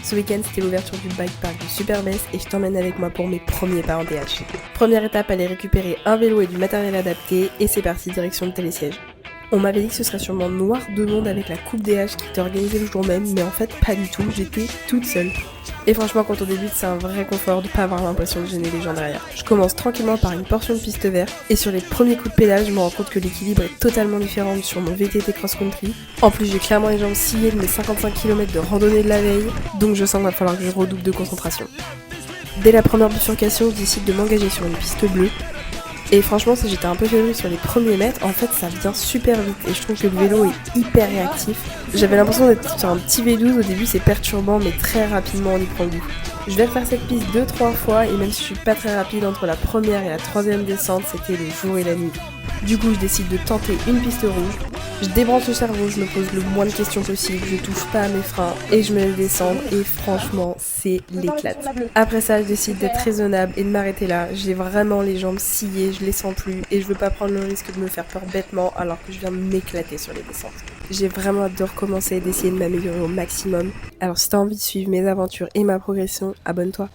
Ce week-end, c'était l'ouverture du bike park du Super-Bess et je t'emmène avec moi pour mes premiers pas en DH. Première étape, aller récupérer un vélo et du matériel adapté et c'est parti, direction le télésiège. On m'avait dit que ce serait sûrement noir de monde avec la coupe DH qui était organisée le jour même, mais en fait pas du tout, j'étais toute seule. Et franchement, quand on débute, c'est un vrai confort de pas avoir l'impression de gêner les gens derrière. Je commence tranquillement par une portion de piste verte, et sur les premiers coups de pédale, je me rends compte que l'équilibre est totalement différent sur mon VTT cross-country. En plus, j'ai clairement les jambes sciées de mes 55 km de randonnée de la veille, donc je sens qu'il va falloir que je redouble de concentration. Dès la première bifurcation, je décide de m'engager sur une piste bleue. Et franchement, si j'étais un peu fébrile sur les premiers mètres, en fait ça vient super vite et je trouve que le vélo est hyper réactif. J'avais l'impression d'être sur un petit V12, au début c'est perturbant mais très rapidement on y prend goût. Je vais refaire cette piste 2-3 fois et même si je suis pas très rapide entre la première et la troisième descente, c'était le jour et la nuit. Du coup je décide de tenter une piste rouge. Je débranche le cerveau, je me pose le moins de questions possible, je touche pas à mes freins et je me laisse descendre et franchement c'est l'éclate. Après ça je décide d'être raisonnable et de m'arrêter là, j'ai vraiment les jambes sciées, je les sens plus et je veux pas prendre le risque de me faire peur bêtement alors que je viens de m'éclater sur les descentes. J'ai vraiment hâte de recommencer et d'essayer de m'améliorer au maximum. Alors si t'as envie de suivre mes aventures et ma progression, abonne-toi.